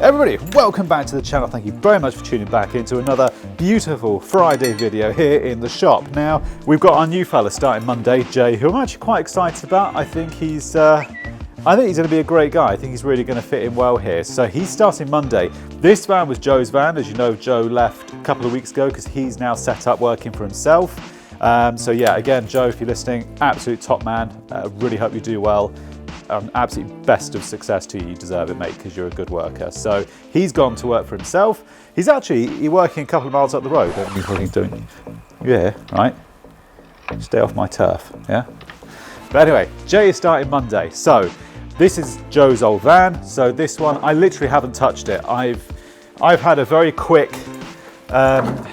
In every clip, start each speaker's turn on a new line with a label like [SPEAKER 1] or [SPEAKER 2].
[SPEAKER 1] Everybody, welcome back to the channel. Thank you very much for tuning back into another beautiful Friday video here in the shop. Now, we've got our new fella starting Monday, Jay, who I'm actually quite excited about. I think he's going to be a great guy. I think he's really going to fit in well here. So he's starting Monday. This van was Joe's van. As you know, Joe left a couple of weeks ago because he's now set up working for himself. So yeah, again, Joe, if you're listening, absolute top man. Really hope you do well. Absolute best of success to you. You deserve it, mate, because you're a good worker. So he's gone to work for himself. He's working a couple of miles up the road. What are you doing? Yeah, right. Stay off my turf, yeah? But anyway, Jay is starting Monday. So this is Joe's old van. So this one, I literally haven't touched it. I've had a very quick, that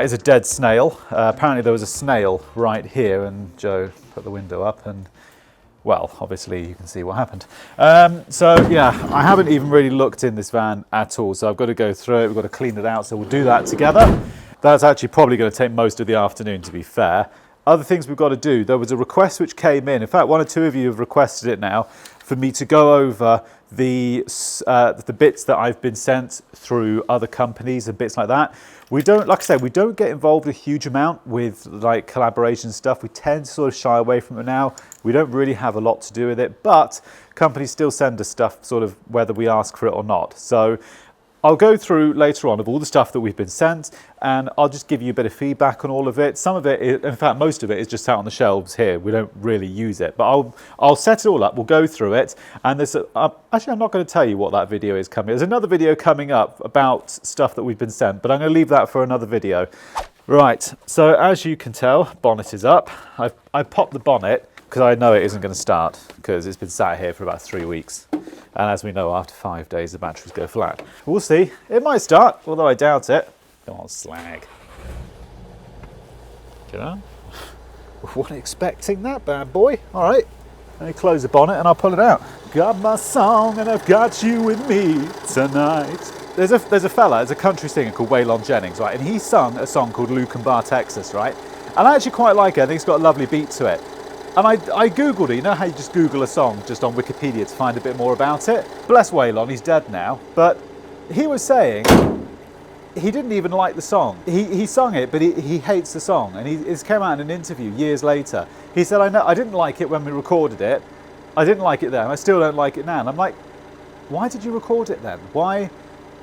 [SPEAKER 1] is a dead snail. Apparently there was a snail right here and Joe put the window up and, well, obviously you can see what happened. So yeah, I haven't even really looked in this van at all. So I've got to go through it, we've got to clean it out. So we'll do that together. That's actually probably going to take most of the afternoon, to be fair. Other things we've got to do, there was a request which came in. In fact, one or two of you have requested it now for me to go over the bits that I've been sent through other companies and bits like that. We don't, like I said, we don't get involved a huge amount with like collaboration stuff. We tend to sort of shy away from it now. We don't really have a lot to do with it, but companies still send us stuff sort of whether we ask for it or not. So I'll go through later on of all the stuff that we've been sent and I'll just give you a bit of feedback on all of it. Some of it, in fact, most of it is just out on the shelves here. We don't really use it, but I'll set it all up. We'll go through it. And there's actually, I'm not going to tell you what that video is coming. There's another video coming up about stuff that we've been sent, but I'm going to leave that for another video. Right, so as you can tell, bonnet is up. I've popped the bonnet because I know it isn't going to start because it's been sat here for about 3 weeks. And as we know, after 5 days, the batteries go flat. We'll see. It might start, although I doubt it. Come on, slag. You know? Wasn't expecting that bad boy. All right. Let me close the bonnet and I'll pull it out. Got my song and I've got you with me tonight. There's a fella, there's a country singer called Waylon Jennings, right? And he sung a song called Luke and Bar, Texas, right? And I actually quite like it. I think it's got a lovely beat to it. And I Googled it. You know how you just Google a song just on Wikipedia to find a bit more about it? Bless Waylon, he's dead now. But he was saying he didn't even like the song. He sung it, but he hates the song. And he came out in an interview years later. He said, I didn't like it when we recorded it. I didn't like it then. I still don't like it now. And I'm like, why did you record it then? Why?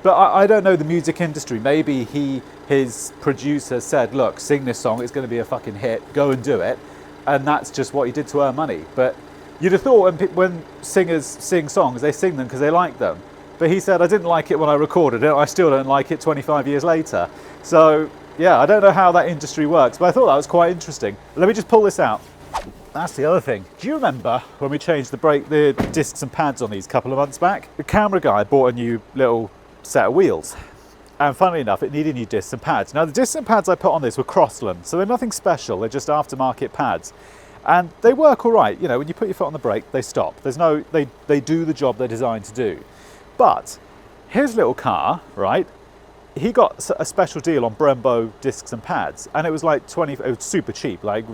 [SPEAKER 1] But I don't know the music industry. Maybe his producer said, look, sing this song. It's going to be a fucking hit. Go and do it. And that's just what he did to earn money. But you'd have thought when singers sing songs, they sing them because they like them. But he said, I didn't like it when I recorded it. I still don't like it 25 years later. So yeah, I don't know how that industry works, but I thought that was quite interesting. Let me just pull this out. That's the other thing. Do you remember when we changed the discs and pads on these a couple of months back? The camera guy bought a new little set of wheels. And funnily enough, it needed new discs and pads. Now the discs and pads I put on this were Crossland, so they're nothing special, they're just aftermarket pads. And they work all right, you know, when you put your foot on the brake, they stop. There's no, they do the job they're designed to do. But his little car, right, he got a special deal on Brembo discs and pads, and it was like it was super cheap, like,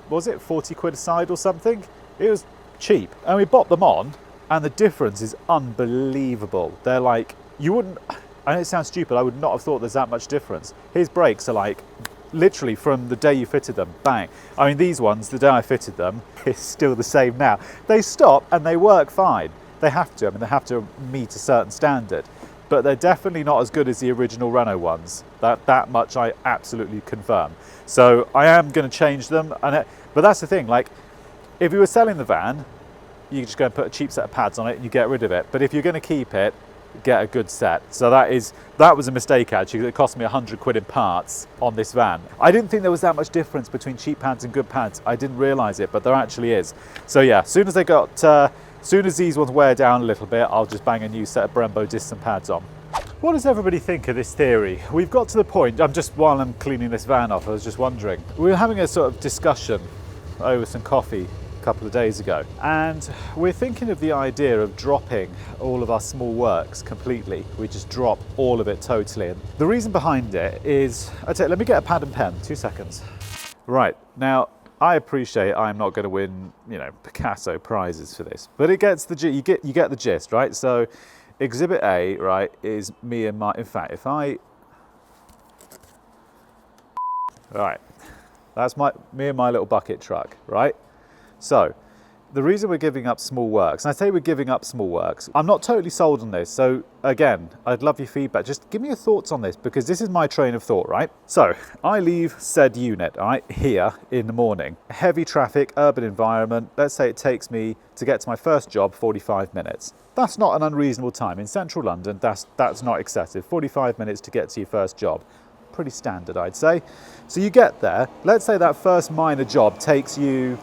[SPEAKER 1] was it 40 quid a side or something? It was cheap. And we bought them on, and the difference is unbelievable. They're like, you wouldn't, I know it sounds stupid, I would not have thought there's that much difference. His brakes are like, literally from the day you fitted them, bang. I mean, these ones, the day I fitted them, it's still the same now. They stop and they work fine. They have to, I mean, they have to meet a certain standard. But they're definitely not as good as the original Renault ones. That much I absolutely confirm. So I am going to change them. But that's the thing, like, if you were selling the van, you just go and put a cheap set of pads on it and you get rid of it. But if you're going to keep it, get a good set. So that was a mistake actually. It cost me 100 quid in parts on this van. I didn't think there was that much difference between cheap pads and good pads. I didn't realize it, but there actually is. So yeah, as soon as these ones wear down a little bit, I'll just bang a new set of Brembo discs and pads on. What does everybody think of this theory? We've got to the point, while I'm cleaning this van off, I was just wondering, we were having a sort of discussion over some coffee couple of days ago, and we're thinking of the idea of dropping all of our small works completely. We just drop all of it totally, and the reason behind it is, let me get a pad and pen, 2 seconds. Right, now I appreciate I'm not going to win, you know, Picasso prizes for this, but it gets you get the gist, right? So Exhibit A, right, is me and my, in fact, if I, right, that's me and my little bucket truck, right? So, the reason we're giving up small works, and I say we're giving up small works, I'm not totally sold on this, so again, I'd love your feedback. Just give me your thoughts on this, because this is my train of thought, right? So, I leave said unit, right, here in the morning. Heavy traffic, urban environment, let's say it takes me to get to my first job 45 minutes. That's not an unreasonable time. In central London, that's not excessive. 45 minutes to get to your first job. Pretty standard, I'd say. So you get there, let's say that first minor job takes you,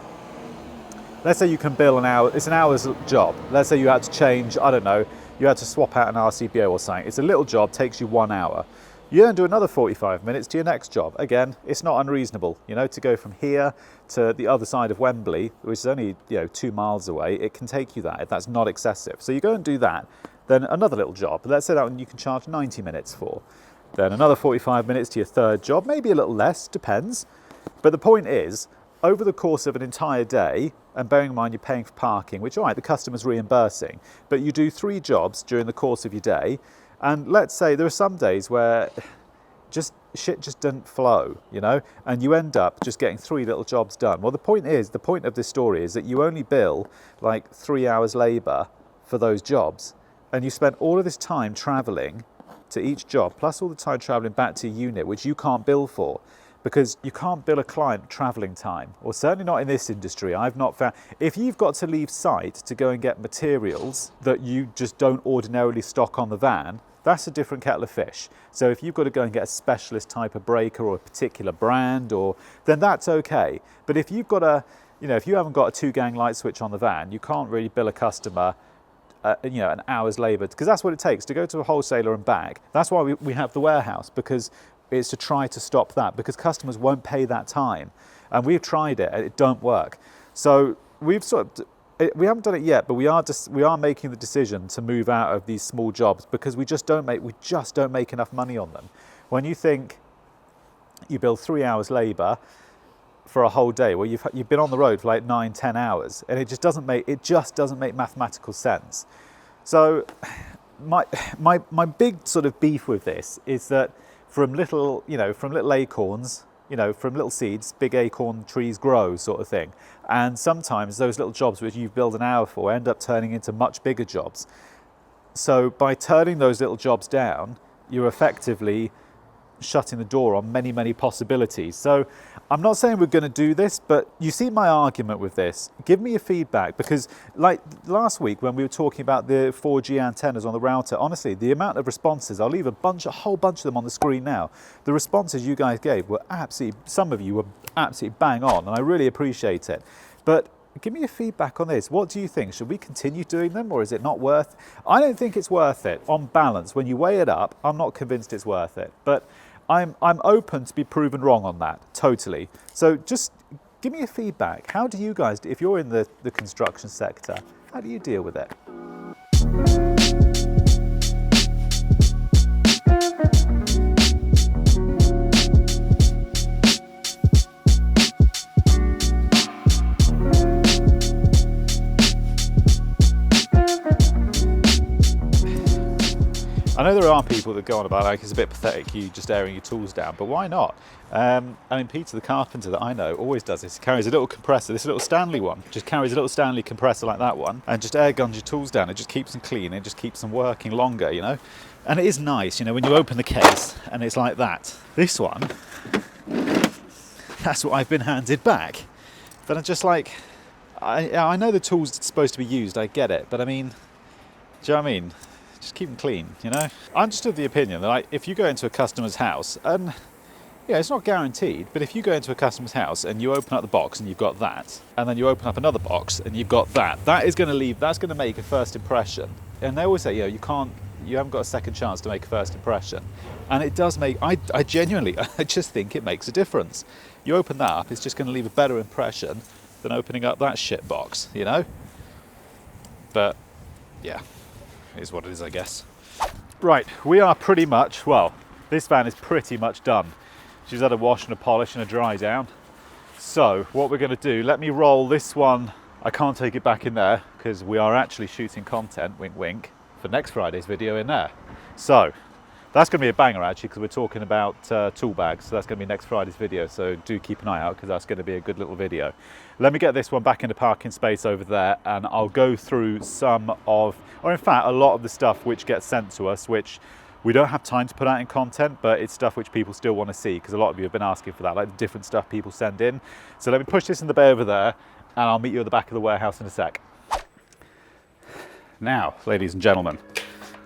[SPEAKER 1] let's say you can bill an hour, it's an hour's job. Let's say you had to change, I don't know, you had to swap out an RCBO or something. It's a little job, takes you 1 hour. You then do another 45 minutes to your next job. Again, it's not unreasonable, you know, to go from here to the other side of Wembley, which is only, 2 miles away. It can take you that, if that's not excessive. So you go and do that, then another little job. Let's say that one you can charge 90 minutes for. Then another 45 minutes to your third job, maybe a little less, depends. But the point is, over the course of an entire day, and bearing in mind you're paying for parking, which, all right, the customer's reimbursing, but you do 3 jobs during the course of your day, and let's say there are some days where shit just doesn't flow, you know, and you end up just getting 3 little jobs done. Well, the point of this story is that you only bill like 3 hours labour for those jobs, and you spend all of this time travelling to each job, plus all the time travelling back to your unit, which you can't bill for. Because you can't bill a client travelling time, or certainly not in this industry. I've not found, if you've got to leave site to go and get materials that you just don't ordinarily stock on the van, that's a different kettle of fish. So if you've got to go and get a specialist type of breaker or a particular brand, then that's okay. But if you've got if you haven't got a 2-gang light switch on the van, you can't really bill a customer an hour's labour, because that's what it takes to go to a wholesaler and back. That's why we have the warehouse, because it's to try to stop that, because customers won't pay that time. And we've tried it and it don't work. So we haven't done it yet, but we are making the decision to move out of these small jobs, because we just don't make enough money on them. When you think you bill 3 hours labour for a whole day, well, you've been on the road for like 9-10 hours, and it just doesn't make mathematical sense. So my big sort of beef with this is that from little acorns, from little seeds, big acorn trees grow, sort of thing. And sometimes those little jobs which you've billed an hour for end up turning into much bigger jobs. So by turning those little jobs down, you're effectively shutting the door on many, many possibilities. So I'm not saying we're going to do this, but you see my argument with this. Give me your feedback, because like last week when we were talking about the 4G antennas on the router, honestly, the amount of responses, I'll leave a whole bunch of them on the screen now. The responses you guys gave were some of you were absolutely bang on, and I really appreciate it. But give me your feedback on this. What do you think? Should we continue doing them, or is it not worth? I don't think it's worth it. On balance, when you weigh it up, I'm not convinced it's worth it. But I'm open to be proven wrong on that, totally. So just give me your feedback. How do you guys, if you're in the construction sector, how do you deal with it? I know there are people that go on about, like, it's a bit pathetic you just airing your tools down, but why not? I mean, Peter the carpenter that I know always does this. He carries a little compressor, this little Stanley one, just carries a little Stanley compressor like that one, and just air guns your tools down. It just keeps them clean, it just keeps them working longer, you know? And it is nice, you know, when you open the case and it's like that. This one, that's what I've been handed back. But I'm just like, I know the tool's supposed to be used, I get it, but I mean, do you know what I mean? Just keep them clean, you know? I'm just of the opinion that, like, if you go into a customer's house, and yeah, it's not guaranteed, but if you go into a customer's house and you open up the box and you've got that, and then you open up another box and you've got that, that's going to make a first impression. And they always say, you haven't got a second chance to make a first impression. And it does make, I genuinely, I just think it makes a difference. You open that up, it's just going to leave a better impression than opening up that shit box, you know? But yeah, it is what it is, I guess. Right, we are pretty much, well, this van is pretty much done. She's had a wash and a polish and a dry down. So what we're going to do, let me roll this one. I can't take it back in there because we are actually shooting content, wink wink, for next Friday's video in there. So that's going to be a banger actually, because we're talking about tool bags. So that's going to be next Friday's video. So do keep an eye out, because that's going to be a good little video. Let me get this one back into parking space over there, and I'll go through some of, or in fact, a lot of the stuff which gets sent to us, which we don't have time to put out in content, but it's stuff which people still want to see, because a lot of you have been asking for that, like the different stuff people send in. So let me push this in the bay over there, and I'll meet you at the back of the warehouse in a sec. Now, ladies and gentlemen,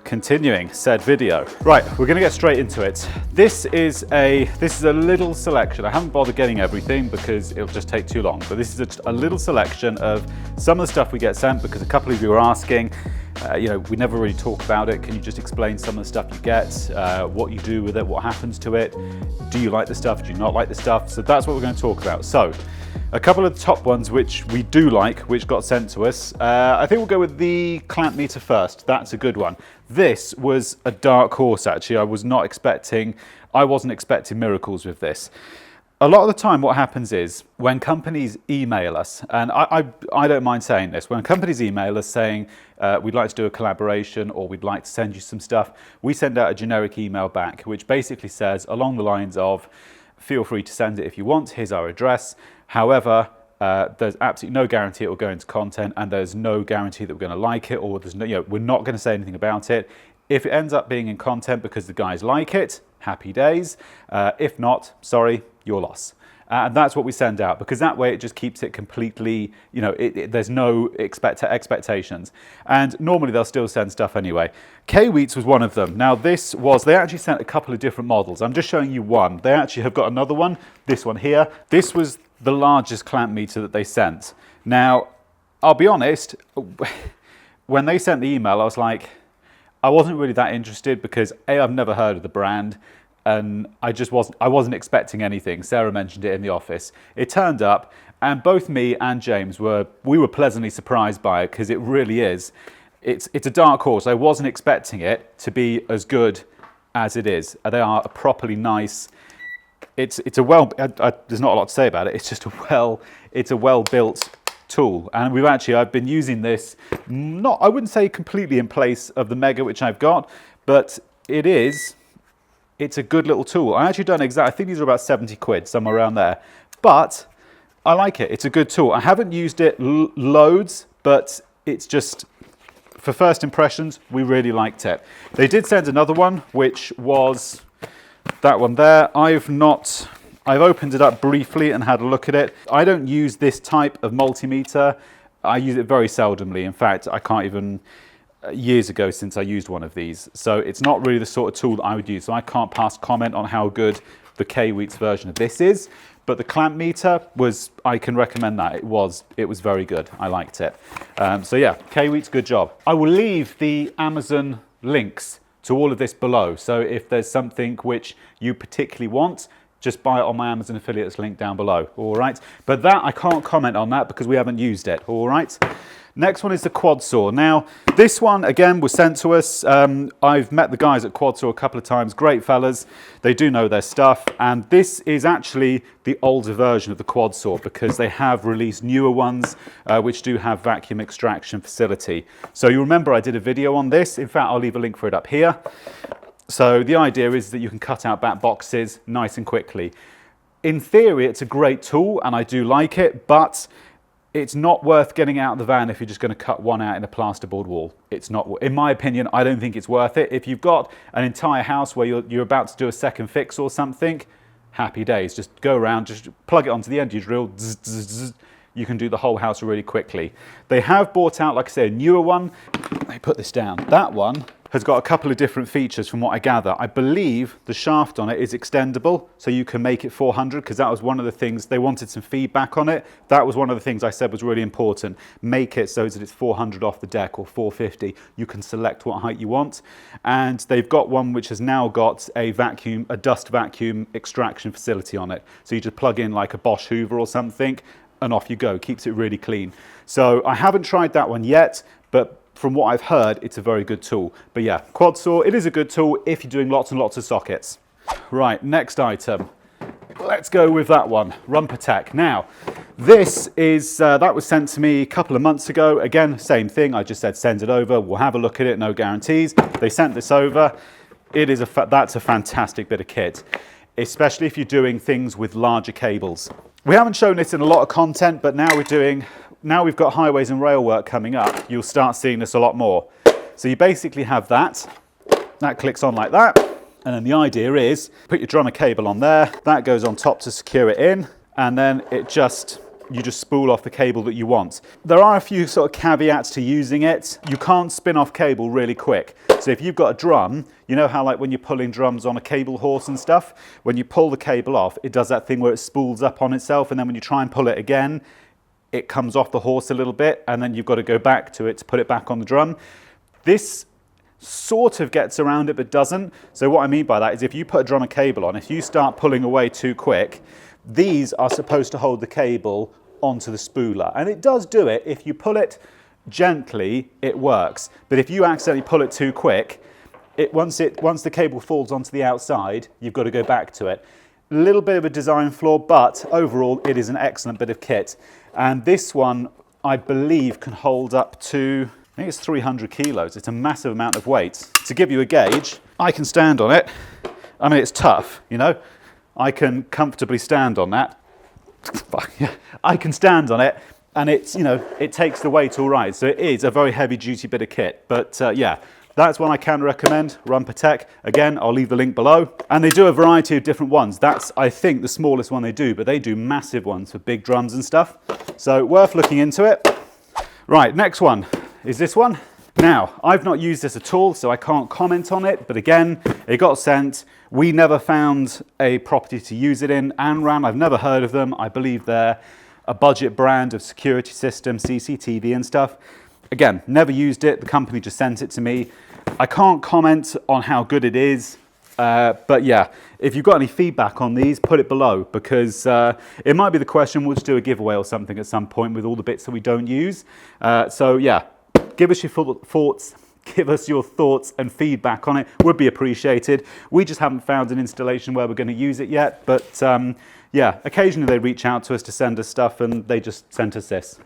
[SPEAKER 1] continuing said video. Right, we're going to get straight into it. This is a little selection. I haven't bothered getting everything because it'll just take too long, but this is a little selection of some of the stuff we get sent, because a couple of you are asking, you know, we never really talk about it. Can you just explain some of the stuff you get, what you do with it, what happens to it? Do you like the stuff? Do you not like the stuff? So that's what we're going to talk about. So a couple of the top ones which we do like, which got sent to us. I think we'll go with the clamp meter first. That's a good one. This was a dark horse actually. I wasn't expecting miracles with this. A lot of the time what happens is when companies email us, and I don't mind saying this, when companies email us saying we'd like to do a collaboration or we'd like to send you some stuff, we send out a generic email back which basically says along the lines of, feel free to send it if you want, here's our address. However, there's absolutely no guarantee it will go into content, and there's no guarantee that we're going to like it, or there's no, you know, we're not going to say anything about it. If it ends up being in content because the guys like it, happy days. If not, sorry, your loss. And that's what we send out, because that way it just keeps it completely, you know, there's no expectations. And normally they'll still send stuff anyway. KAIWEETS was one of them. Now this was, they actually sent a couple of different models. I'm just showing you one. They actually have got another one, this one here. This was the largest clamp meter that they sent. Now, I'll be honest, when they sent the email, I was like, I wasn't really that interested, because A, I've never heard of the brand, and I wasn't expecting anything. Sarah mentioned it in the office. It turned up, and both me and James were pleasantly surprised by it, because it really is. It's a dark horse. I wasn't expecting it to be as good as it is. They are a properly nice. It's a there's not a lot to say about it. It's just a well-built tool, and I've been using this, I wouldn't say completely in place of the Mega which I've got, but it's a good little tool. I actually don't exactly, I think these are about 70 quid, somewhere around there, but I like it. It's a good tool. I haven't used it loads, but it's just, for first impressions, we really liked it. They did send another one, which was that one there. I've opened it up briefly and had a look at it. I don't use this type of multimeter. I use it very seldomly. In fact, I can't even, years ago since I used one of these. So it's not really the sort of tool that I would use. So I can't pass comment on how good the KAIWEETS version of this is. But the clamp meter I can recommend that. It was very good. I liked it. So yeah, KAIWEETS, good job. I will leave the Amazon links to all of this below. So if there's something which you particularly want, just buy it on my Amazon affiliates link down below, all right? But that, I can't comment on that because we haven't used it, all right? Next one is the Quadsaw. Now, this one, again, was sent to us. I've met the guys at Quadsaw a couple of times. Great fellas. They do know their stuff. And this is actually the older version of the Quadsaw, because they have released newer ones which do have vacuum extraction facility. So you remember I did a video on this. In fact, I'll leave a link for it up here. So the idea is that you can cut out back boxes nice and quickly. In theory, it's a great tool, and I do like it, but it's not worth getting out of the van if you're just going to cut one out in a plasterboard wall. It's not, in my opinion, I don't think it's worth it. If you've got an entire house where you're about to do a second fix or something, happy days. Just go around, just plug it onto the end of your drill, zzz, zzz, zzz. You can do the whole house really quickly. They have brought out, like I say, a newer one. Let me put this down. That one has got a couple of different features from what I gather. I believe the shaft on it is extendable, so you can make it 400, because that was one of the things, they wanted some feedback on it. That was one of the things I said was really important. Make it so that it's 400 off the deck or 450. You can select what height you want. And they've got one which has now got a dust vacuum extraction facility on it. So you just plug in like a Bosch Hoover or something, and off you go. Keeps it really clean. So I haven't tried that one yet, but from what I've heard, it's a very good tool. But yeah, Quadsaw, it is a good tool if you're doing lots and lots of sockets. Right, next item. let's go with that one, Runpotec. Now, this is, that was sent to me a couple of months ago. Again, same thing, I just said send it over, we'll have a look at it, no guarantees. They sent this over. It is that's a fantastic bit of kit, especially if you're doing things with larger cables. We haven't shown it in a lot of content, but now we've got highways and rail work coming up, you'll start seeing this a lot more. So you basically have that clicks on like that, and then the idea is, put your drummer cable on there, that goes on top to secure it in, and then you just spool off the cable that you want. There are a few sort of caveats to using it. You can't spin off cable really quick. So if you've got a drum, you know how like when you're pulling drums on a cable horse and stuff, when you pull the cable off, it does that thing where it spools up on itself, and then when you try and pull it again, it comes off the horse a little bit, and then you've got to go back to it to put it back on the drum. This sort of gets around it, but doesn't. So what I mean by that is if you put a drummer cable on, if you start pulling away too quick, these are supposed to hold the cable onto the spooler. And it does do it. If you pull it gently, it works. But if you accidentally pull it too quick, once the cable falls onto the outside, you've got to go back to it. A little bit of a design flaw, but overall it is an excellent bit of kit. And this one, I believe, can hold up to, I think it's 300 kilos. It's a massive amount of weight. To give you a gauge, I can stand on it. I mean, it's tough, you know. I can comfortably stand on that. I can stand on it, and it's, you know, it takes the weight all right. So it is a very heavy duty bit of kit. But yeah, that's one I can recommend, Runpotec. Again, I'll leave the link below. And they do a variety of different ones. That's, I think, the smallest one they do, but they do massive ones for big drums and stuff. So worth looking into it. Right, next one is this one. Now, I've not used this at all, so I can't comment on it, but again, it got sent. We never found a property to use it in. Anran, I've never heard of them. I believe they're a budget brand of security system, CCTV and stuff. Again, never used it. The company just sent it to me. I can't comment on how good it is, but yeah, if you've got any feedback on these, put it below, because it might be the question, we'll just do a giveaway or something at some point with all the bits that we don't use. So yeah. Give us your thoughts, give us your thoughts and feedback on it, would be appreciated. We just haven't found an installation where we're going to use it yet, but yeah, occasionally they reach out to us to send us stuff, and they just sent us this.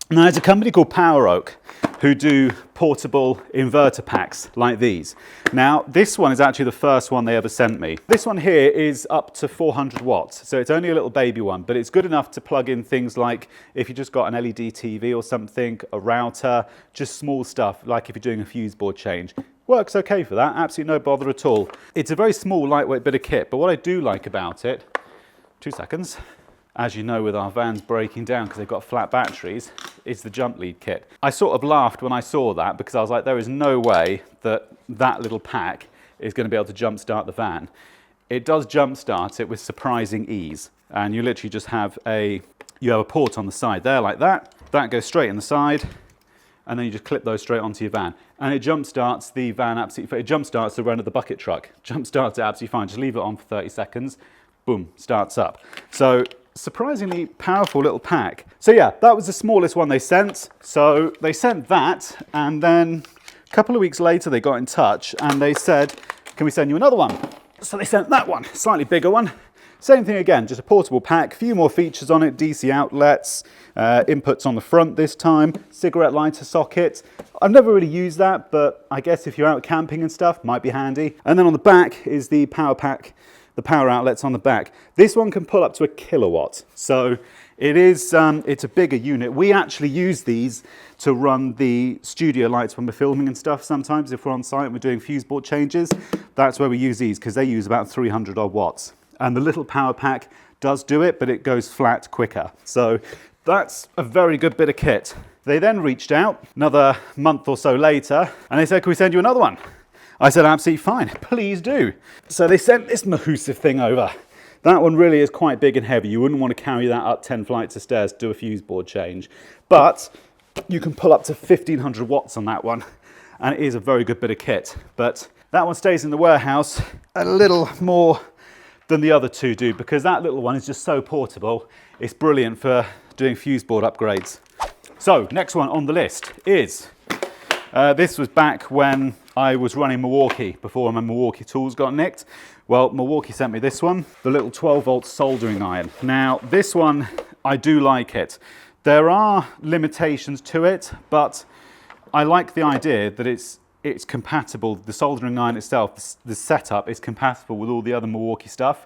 [SPEAKER 1] Now, there's a company called Poweroak who do portable inverter packs like these. Now, this one is actually the first one they ever sent me. This one here is up to 400 watts, so it's only a little baby one, but it's good enough to plug in things like if you just got an LED TV or something, a router, just small stuff, like if you're doing a fuse board change. Works okay for that, absolutely no bother at all. It's a very small, lightweight bit of kit, but what I do like about it, 2 seconds, as you know, with our vans breaking down because they've got flat batteries, is the jump lead kit. I sort of laughed when I saw that because I was like, there is no way that that little pack is going to be able to jump start the van. It does jump start it with surprising ease, and you literally just have a port on the side there like that. That goes straight in the side, and then you just clip those straight onto your van, and it jump starts the van absolutely. It jump starts the run of the bucket truck. Jump starts it absolutely fine. Just leave it on for 30 seconds. Boom, starts up. So surprisingly powerful little pack. So yeah, that was the smallest one they sent. So they sent that, and then a couple of weeks later they got in touch and they said, can we send you another one? So they sent that one, slightly bigger one. Same thing again, just a portable pack, a few more features on it, DC outlets, inputs on the front this time, cigarette lighter socket. I've never really used that, but I guess if you're out camping and stuff, might be handy. And then on the back is the power pack, the power outlets on the back. This one can pull up to 1 kilowatt. So it is, it's a bigger unit. We actually use these to run the studio lights when we're filming and stuff sometimes. If we're on site and we're doing fuse board changes, that's where we use these because they use about 300 odd watts. And the little power pack does do it, but it goes flat quicker. So that's a very good bit of kit. They then reached out another month or so later and they said, can we send you another one? I said, absolutely fine, please do. So they sent this massive thing over. That one really is quite big and heavy. You wouldn't want to carry that up 10 flights of stairs to do a fuse board change. But you can pull up to 1500 watts on that one. And it is a very good bit of kit. But that one stays in the warehouse a little more than the other two do, because that little one is just so portable. It's brilliant for doing fuse board upgrades. So next one on the list is This was back when I was running Milwaukee, before my Milwaukee tools got nicked. Well, Milwaukee sent me this one, the little 12-volt soldering iron. Now, this one, I do like it. There are limitations to it, but I like the idea that it's compatible. The soldering iron itself, the setup is compatible with all the other Milwaukee stuff.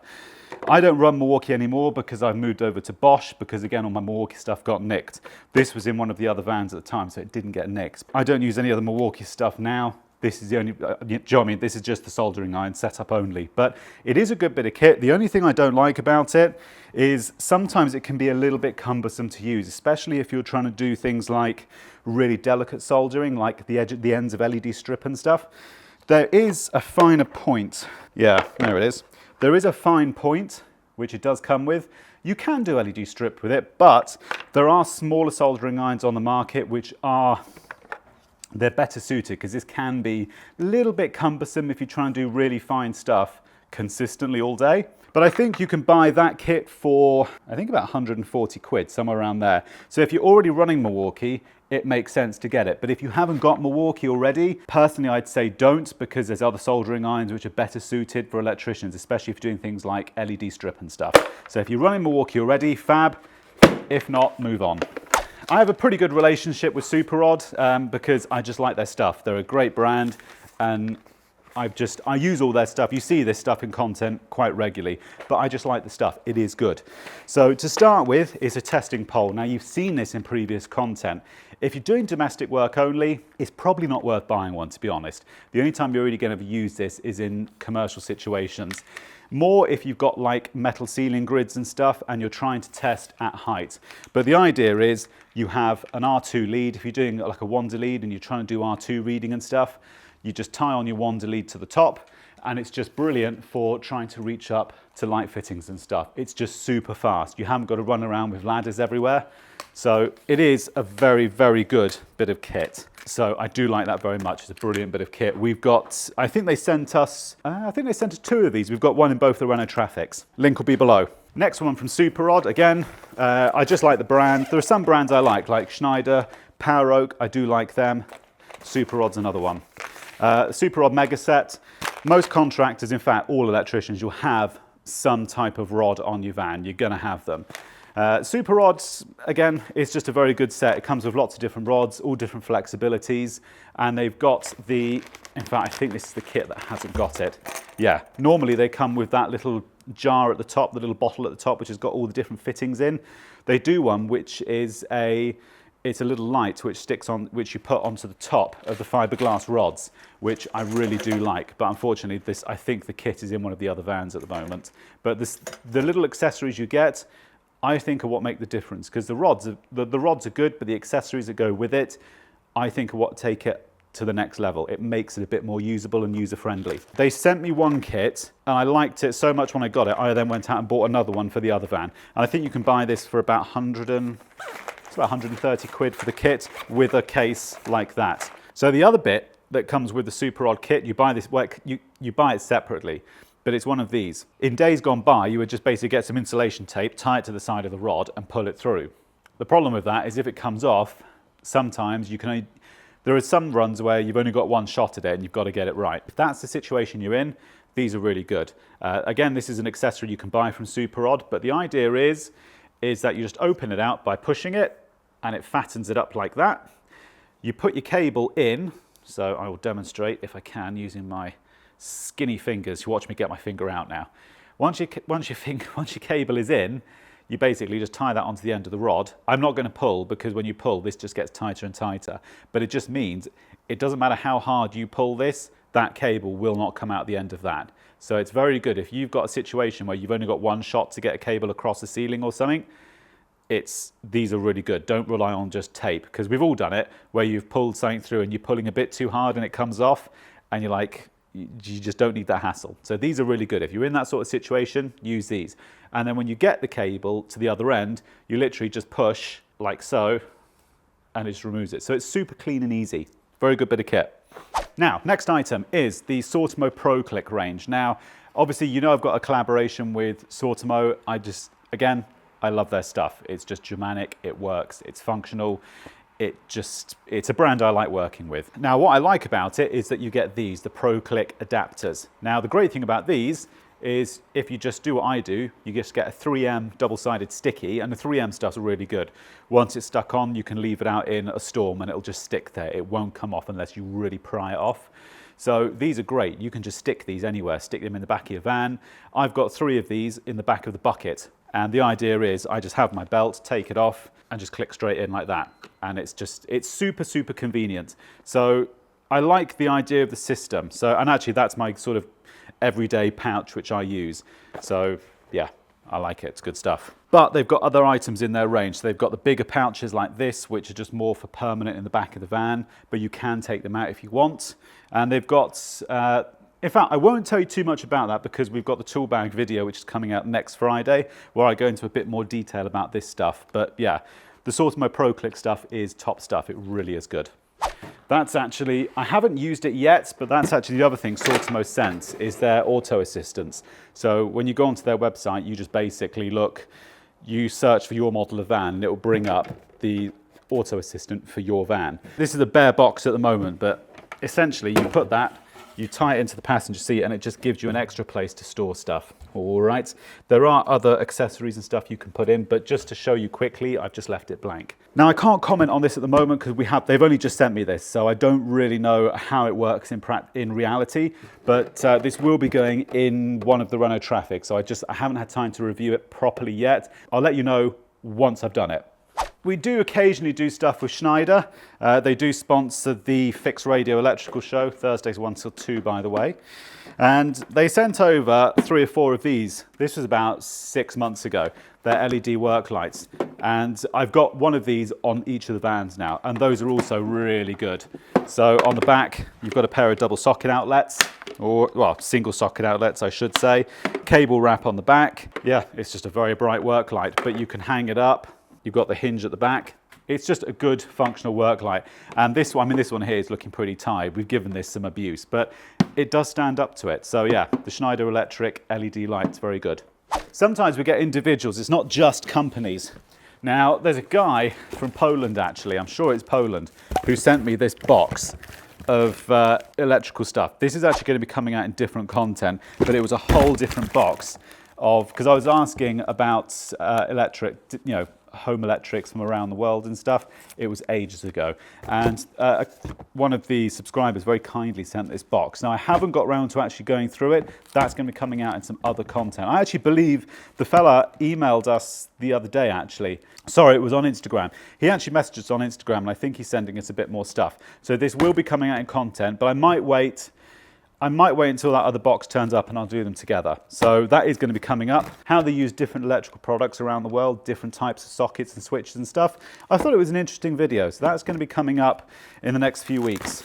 [SPEAKER 1] I don't run Milwaukee anymore because I've moved over to Bosch because, again, all my Milwaukee stuff got nicked. This was in one of the other vans at the time, so it didn't get nicked. I don't use any other Milwaukee stuff now. This is the only, do you know what I mean? This is just the soldering iron setup only. But it is a good bit of kit. The only thing I don't like about it is sometimes it can be a little bit cumbersome to use, especially if you're trying to do things like really delicate soldering, like the ends of LED strip and stuff. There is a finer point. Yeah, there it is. There is a fine point, which it does come with. You can do LED strip with it, but there are smaller soldering irons on the market which they're better suited, because this can be a little bit cumbersome if you try and do really fine stuff consistently all day. But I think you can buy that kit for, I think, about 140 quid, somewhere around there. So if you're already running Milwaukee, it makes sense to get it. But if you haven't got Milwaukee already, personally I'd say don't, because there's other soldering irons which are better suited for electricians, especially if you're doing things like LED strip and stuff. So if you're running Milwaukee already, fab. If not, move on. I have a pretty good relationship with Superrod because I just like their stuff. They're a great brand, and I use all their stuff. You see this stuff in content quite regularly, but I just like the stuff. It is good. So to start with is a testing pole. Now, you've seen this in previous content. If you're doing domestic work only, it's probably not worth buying one, to be honest. The only time you're really going to use this is in commercial situations. More if you've got like metal ceiling grids and stuff and you're trying to test at height. But the idea is you have an R2 lead. If you're doing like a Wander lead and you're trying to do R2 reading and stuff, you just tie on your Wander lead to the top, and it's just brilliant for trying to reach up to light fittings and stuff. It's just super fast. You haven't got to run around with ladders everywhere. So it is a very, very good bit of kit. So I do like that very much. It's a brilliant bit of kit. We've got, I think they sent us two of these. We've got one in both the Renault Trafics. Link will be below. Next one from Superrod. Again, I just like the brand. There are some brands I like Schneider, Poweroak. I do like them. Superrod's another one. Superrod Mega Set. Most contractors, in fact, all electricians, you'll have some type of rod on your van. You're going to have them. Superrods, again, is just a very good set. It comes with lots of different rods, all different flexibilities, and they've got the, in fact, I think this is the kit that hasn't got it. Yeah, normally they come with that little jar at the top, the little bottle at the top, which has got all the different fittings in. They do one which is it's a little light which sticks on, which you put onto the top of the fiberglass rods, which I really do like. But unfortunately, I think the kit is in one of the other vans at the moment. But the little accessories you get, I think, are what make the difference, because the rods are good, but the accessories that go with it, I think, are what take it to the next level. It makes it a bit more usable and user-friendly. They sent me one kit, and I liked it so much when I got it, I then went out and bought another one for the other van. And I think you can buy this for about 130 quid for the kit with a case like that. So the other bit that comes with the Superrod kit, you buy this, well, you buy it separately, but it's one of these. In days gone by, you would just basically get some insulation tape, tie it to the side of the rod and pull it through. The problem with that is if it comes off, sometimes there are some runs where you've only got one shot at it and you've got to get it right. If that's the situation you're in, these are really good. Again, this is an accessory you can buy from Superrod, but the idea is that you just open it out by pushing it, and it fattens it up like that. You put your cable in, so I will demonstrate if I can using my skinny fingers. Watch me get my finger out now. Once your cable is in, you basically just tie that onto the end of the rod. I'm not going to pull, because when you pull, this just gets tighter and tighter. But it just means it doesn't matter how hard you pull this, that cable will not come out the end of that. So it's very good if you've got a situation where you've only got one shot to get a cable across the ceiling or something. These are really good. Don't rely on just tape, because we've all done it where you've pulled something through and you're pulling a bit too hard and it comes off, and you're like, you just don't need that hassle. So these are really good. If you're in that sort of situation, use these. And then when you get the cable to the other end, you literally just push like so, and it just removes it. So it's super clean and easy. Very good bit of kit. Now, next item is the Sortimo Pro Click range. Now, obviously, you know I've got a collaboration with Sortimo. Again, I love their stuff. It's just Germanic, it works, it's functional. it's a brand I like working with. Now, what I like about it is that you get these, the ProClick adapters. Now, the great thing about these is if you just do what I do, you just get a 3M double-sided sticky, and the 3M stuff's really good. Once it's stuck on, you can leave it out in a storm and it'll just stick there. It won't come off unless you really pry it off. So these are great. You can just stick these anywhere, stick them in the back of your van. I've got 3 of these in the back of the bucket. And the idea is I just have my belt, take it off, and just click straight in like that. And it's super, super convenient. So I like the idea of the system. So, and actually that's my sort of everyday pouch which I use. So yeah, I like it, it's good stuff. But they've got other items in their range. So they've got the bigger pouches like this, which are just more for permanent in the back of the van, but you can take them out if you want. And they've got, in fact, I won't tell you too much about that because we've got the tool bag video, which is coming out next Friday, where I go into a bit more detail about this stuff. But yeah, the Sourcemo ProClick stuff is top stuff. It really is good. That's actually, I haven't used it yet, but that's actually the other thing Sourcemo sent is their auto assistance. So when you go onto their website, you just basically look, you search for your model of van and it will bring up the auto assistant for your van. This is a bare box at the moment, but essentially you put that, you tie it into the passenger seat and it just gives you an extra place to store stuff. All right. There are other accessories and stuff you can put in, but just to show you quickly, I've just left it blank. Now I can't comment on this at the moment because they've only just sent me this, so I don't really know how it works in reality, but this will be going in one of the Renault Traffic, so I haven't had time to review it properly yet. I'll let you know once I've done it. We do occasionally do stuff with Schneider. They do sponsor the Fixed Radio Electrical Show, Thursdays 1 till 2, by the way. And they sent over 3 or 4 of these. This was about 6 months ago. They're LED work lights. And I've got one of these on each of the vans now, and those are also really good. So on the back, you've got a pair of double socket outlets, or well, single socket outlets, I should say. Cable wrap on the back. Yeah, it's just a very bright work light, but you can hang it up. You've got the hinge at the back. It's just a good functional work light. And this one, I mean, this one here is looking pretty tired. We've given this some abuse, but it does stand up to it. So yeah, the Schneider Electric LED light's very good. Sometimes we get individuals, it's not just companies. Now, there's a guy from Poland, actually, I'm sure it's Poland, who sent me this box of electrical stuff. This is actually going to be coming out in different content, but it was a whole different box of, because I was asking about electric, you know, home electrics from around the world and stuff. It was ages ago, and one of the subscribers very kindly sent this box. Now I haven't got around to actually going through it. That's going to be coming out in some other content. I actually believe the fella emailed us the other day, actually. Sorry, it was on Instagram. He actually messaged us on Instagram, and I think he's sending us a bit more stuff. So this will be coming out in content, but I might wait until that other box turns up and I'll do them together. So that is going to be coming up. How they use different electrical products around the world, different types of sockets and switches and stuff. I thought it was an interesting video. So that's going to be coming up in the next few weeks.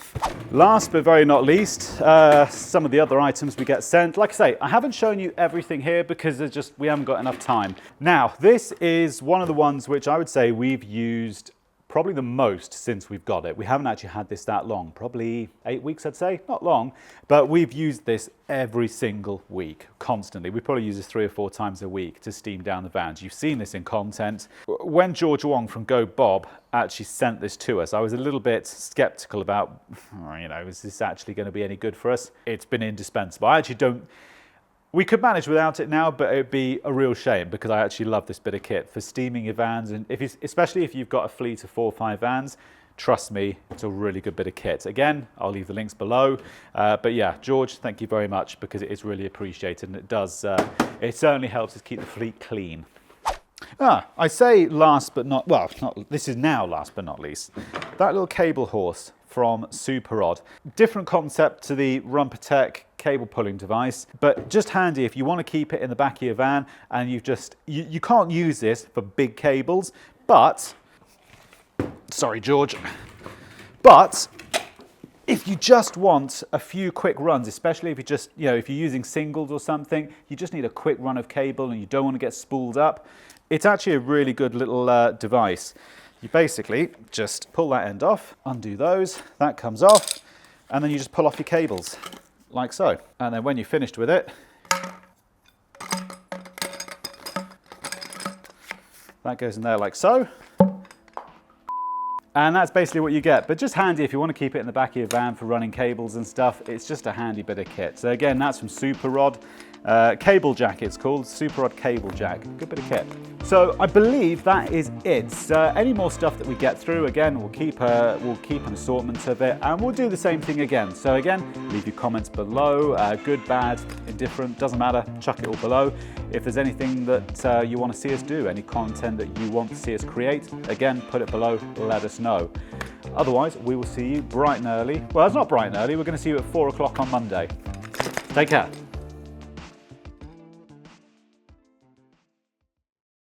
[SPEAKER 1] Last but very not least, some of the other items we get sent. Like I say, I haven't shown you everything here because we haven't got enough time. Now, this is one of the ones which I would say we've used probably the most since we've got it. We haven't actually had this that long, probably 8 weeks, I'd say, not long, but we've used this every single week, constantly. We probably use this 3 or 4 times a week to steam down the vans. You've seen this in content. When George Wong from Go Bob actually sent this to us, I was a little bit skeptical about, you know, is this actually going to be any good for us? It's been indispensable. I actually don't, we could manage without it now, but it'd be a real shame because I actually love this bit of kit for steaming your vans, and especially if you've got a fleet of 4 or 5 vans, trust me, it's a really good bit of kit. Again, I'll leave the links below. But yeah, George, thank you very much because it is really appreciated, and it does, it certainly helps us keep the fleet clean. I say last but not, well, this is now last but not least. That little cable horse from Superrod. Different concept to the Runpotec cable pulling device, but just handy if you want to keep it in the back of your van and you can't use this for big cables, but, sorry George, but if you just want a few quick runs, especially if you just, you know, if you're using singles or something, you just need a quick run of cable and you don't want to get spooled up, it's actually a really good little device. You basically just pull that end off, undo those, that comes off, and then you just pull off your cables, like so. And then when you're finished with it, that goes in there like so. And that's basically what you get, but just handy if you want to keep it in the back of your van for running cables and stuff. It's just a handy bit of kit. So again, that's from Superrod. Cable jack it's called, Superrod cable jack. Good bit of kit. So I believe that is it. Any more stuff that we get through, again, we'll keep an assortment of it, and we'll do the same thing again. So again, leave your comments below, good, bad, indifferent, doesn't matter, chuck it all below. If there's anything that you want to see us do, any content that you want to see us create, again, put it below, let us know. Otherwise, we will see you bright and early. Well, it's not bright and early, we're going to see you at 4 o'clock on Monday. Take care.